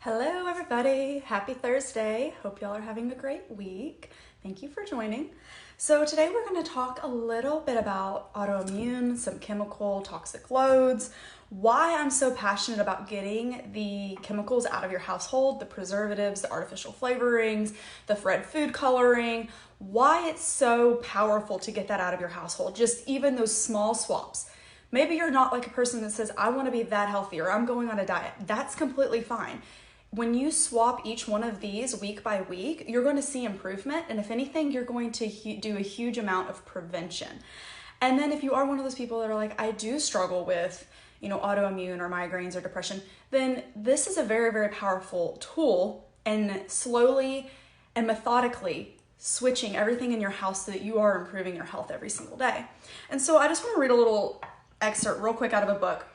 Hello everybody, happy Thursday. Hope y'all are having a great week. Thank you for joining. So today we're going to talk a little bit about autoimmune, some chemical toxic loads, why I'm so passionate about getting the chemicals out of your household, the preservatives, the artificial flavorings, the red food coloring, why it's so powerful to get that out of your household, just even those small swaps. Maybe you're not like a person that says, I want to be that healthy or I'm going on a diet. That's completely fine. When you swap each one of these week by week, you're going to see improvement. And if anything, you're going to do a huge amount of prevention. And then if you are one of those people that are like, I do struggle with, autoimmune or migraines or depression, then this is a very, very powerful tool and slowly and methodically switching everything in your house so that you are improving your health every single day. And so I just want to read a little excerpt real quick out of a book.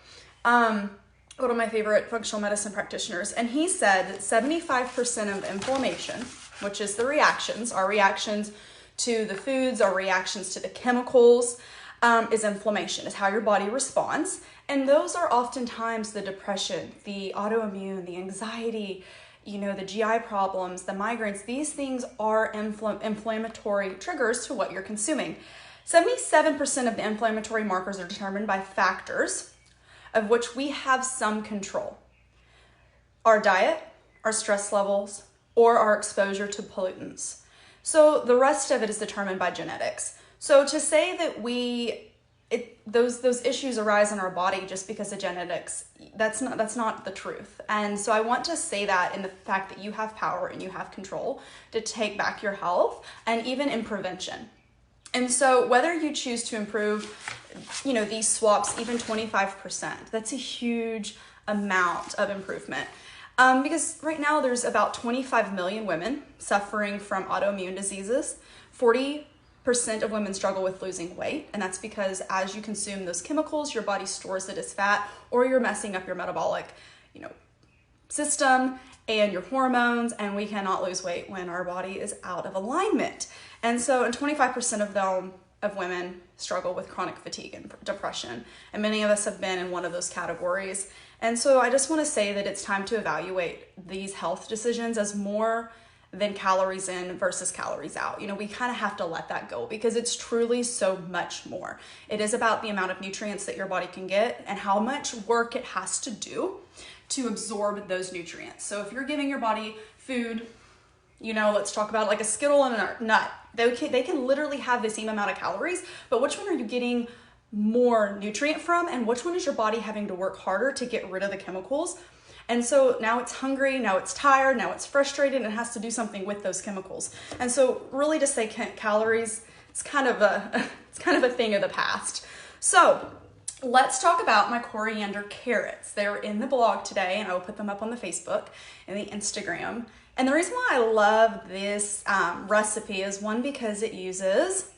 One of my favorite functional medicine practitioners, and he said that 75% of inflammation, which is the reactions, our reactions to the foods, our reactions to the chemicals, is inflammation, is how your body responds. And those are oftentimes the depression, the autoimmune, the anxiety, the GI problems, the migraines. These things are inflammatory triggers to what you're consuming. 77% of the inflammatory markers are determined by factors of which we have some control. Our diet, our stress levels, or our exposure to pollutants. So the rest of it is determined by genetics. So to say that those issues arise in our body just because of genetics, that's not the truth. And so I want to say that in the fact that you have power and you have control to take back your health and even in prevention. And so whether you choose to improve, these swaps, even 25%, that's a huge amount of improvement. Because right now there's about 25 million women suffering from autoimmune diseases. 40% of women struggle with losing weight. And that's because as you consume those chemicals, your body stores it as fat, or you're messing up your metabolic, system and your hormones, and we cannot lose weight when our body is out of alignment. And so, and 25% of women struggle with chronic fatigue and depression, and many of us have been in one of those categories. And so I just want to say that it's time to evaluate these health decisions as more than calories in versus calories out. We kind of have to let that go because it's truly so much more. It is about the amount of nutrients that your body can get and how much work it has to do to absorb those nutrients. So if you're giving your body food, let's talk about like a Skittle and a nut. They can literally have the same amount of calories, but which one are you getting more nutrient from, and which one is your body having to work harder to get rid of the chemicals? And so now it's hungry, now it's tired, now it's frustrated, and it has to do something with those chemicals. And so really to say calories, it's kind of a thing of the past. So let's talk about my coriander carrots. They're in the blog today, and I will put them up on the Facebook and the Instagram. And the reason why I love this recipe is one, because it uses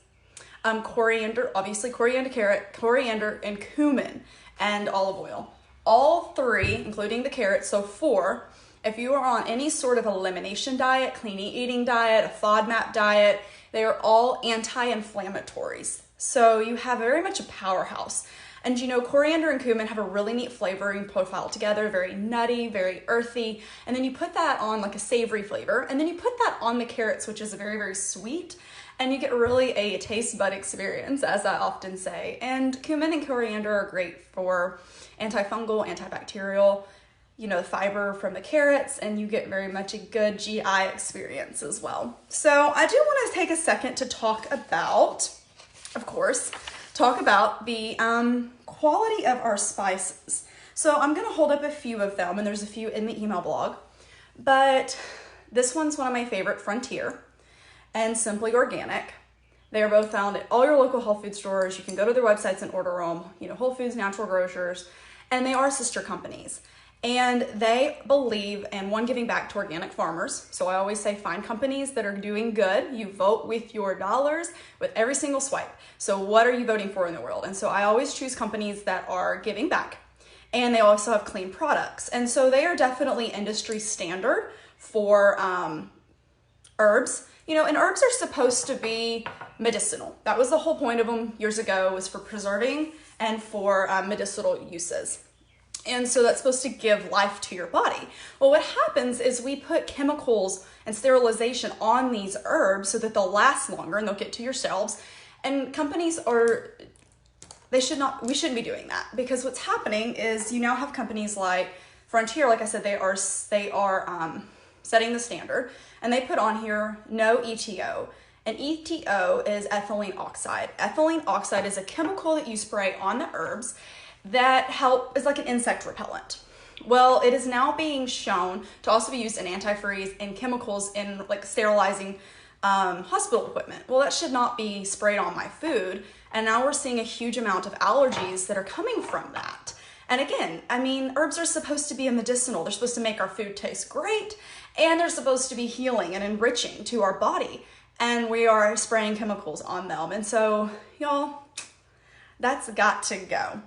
coriander, obviously coriander carrot, coriander, and cumin, and olive oil. All three, including the carrots, so 4, if you are on any sort of elimination diet, clean eating diet, a FODMAP diet, they are all anti-inflammatories. So you have very much a powerhouse. And coriander and cumin have a really neat flavoring profile together, very nutty, very earthy. And then you put that on like a savory flavor. And then you put that on the carrots, which is very, very sweet. And you get really a taste bud experience, as I often say. And cumin and coriander are great for antifungal, antibacterial, the fiber from the carrots, and you get very much a good GI experience as well. So I do want to take a second to talk about, the quality of our spices. So I'm going to hold up a few of them, and there's a few in the email blog, but this one's one of my favorite, Frontier and Simply Organic. They are both found at all your local health food stores. You can go to their websites and order them, Whole Foods, Natural Grocers, and they are sister companies. And they believe in giving back to organic farmers. So I always say find companies that are doing good. You vote with your dollars with every single swipe. So what are you voting for in the world? And so I always choose companies that are giving back. And they also have clean products. And so they are definitely industry standard for herbs. And herbs are supposed to be medicinal. That was the whole point of them years ago, was for preserving and for medicinal uses. And so that's supposed to give life to your body. Well, what happens is we put chemicals and sterilization on these herbs so that they'll last longer and they'll get to your shelves. And companies we shouldn't be doing that, because what's happening is you now have companies like Frontier, like I said, they are setting the standard, and they put on here no ETO. And ETO is ethylene oxide. Ethylene oxide is a chemical that you spray on the herbs that is like an insect repellent. Well, it is now being shown to also be used in antifreeze and chemicals in like sterilizing hospital equipment. Well, that should not be sprayed on my food. And now we're seeing a huge amount of allergies that are coming from that. And again, I mean, herbs are supposed to be medicinal. They're supposed to make our food taste great, and they're supposed to be healing and enriching to our body. And we are spraying chemicals on them. And so, y'all, that's got to go.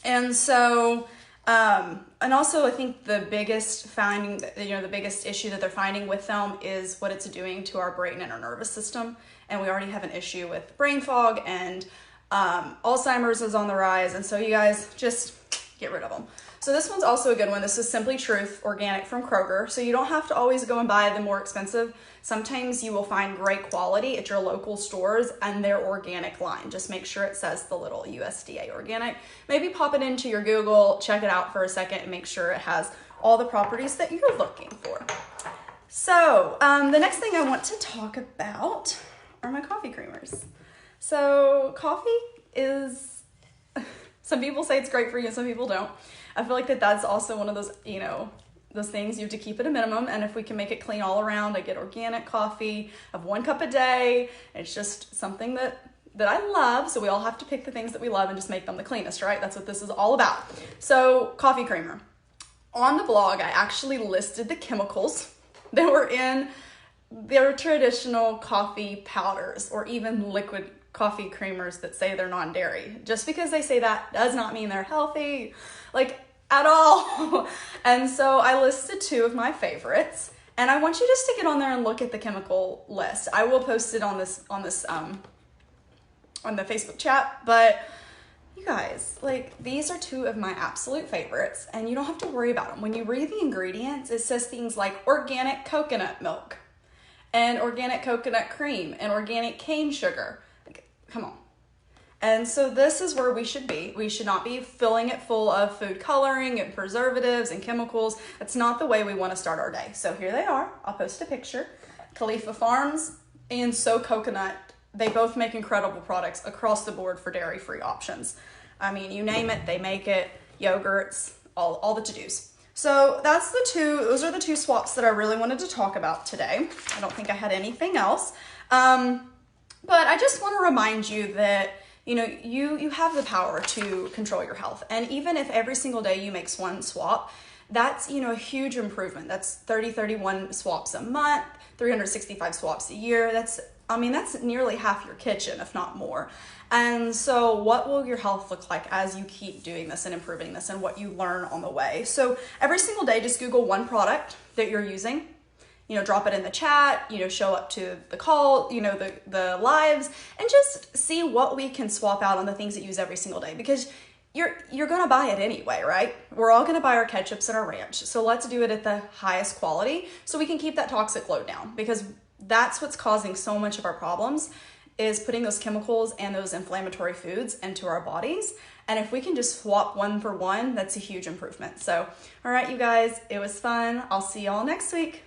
And so, and also I think the biggest finding, the biggest issue that they're finding with them is what it's doing to our brain and our nervous system. And we already have an issue with brain fog, and Alzheimer's is on the rise. And so you guys just get rid of them. So this one's also a good one. This is Simply Truth Organic from Kroger. So you don't have to always go and buy the more expensive. Sometimes you will find great quality at your local stores and their organic line. Just make sure it says the little USDA organic. Maybe pop it into your Google, check it out for a second, and make sure it has all the properties that you're looking for. So the next thing I want to talk about are my coffee creamers. So coffee is, some people say it's great for you, some people don't. I feel like that's also one of those, those things you have to keep at a minimum. And if we can make it clean all around, I get organic coffee of 1 cup a day. It's just something that I love. So we all have to pick the things that we love and just make them the cleanest, right? That's what this is all about. So coffee creamer. On the blog, I actually listed the chemicals that were in their traditional coffee powders or even liquid coffee creamers that say they're non-dairy. Just because they say that does not mean they're healthy, like at all. And so I listed 2 of my favorites, and I want you just to get on there and look at the chemical list. I will post it on the Facebook chat, but you guys, like, these are 2 of my absolute favorites, and you don't have to worry about them. When you read the ingredients, it says things like organic coconut milk and organic coconut cream and organic cane sugar. Like, come on. And so this is where we should be. We should not be filling it full of food coloring and preservatives and chemicals. That's not the way we want to start our day. So here they are. I'll post a picture. Khalifa Farms and So Coconut, they both make incredible products across the board for dairy-free options. I mean, you name it, they make it. Yogurts, all the to-dos. So those are the 2 swaps that I really wanted to talk about today. I don't think I had anything else. But I just want to remind you that you have the power to control your health. And even if every single day you make 1 swap, that's, a huge improvement. That's 31 swaps a month, 365 swaps a year. That's nearly half your kitchen, if not more. And so what will your health look like as you keep doing this and improving this, and what you learn on the way? So every single day, just Google 1 product that you're using, drop it in the chat, show up to the call, the lives, and just see what we can swap out on the things that you use every single day, because you're going to buy it anyway, right? We're all going to buy our ketchups and our ranch. So let's do it at the highest quality so we can keep that toxic load down, because that's what's causing so much of our problems, is putting those chemicals and those inflammatory foods into our bodies. And if we can just swap 1 for 1, that's a huge improvement. So, all right, you guys, it was fun. I'll see y'all next week.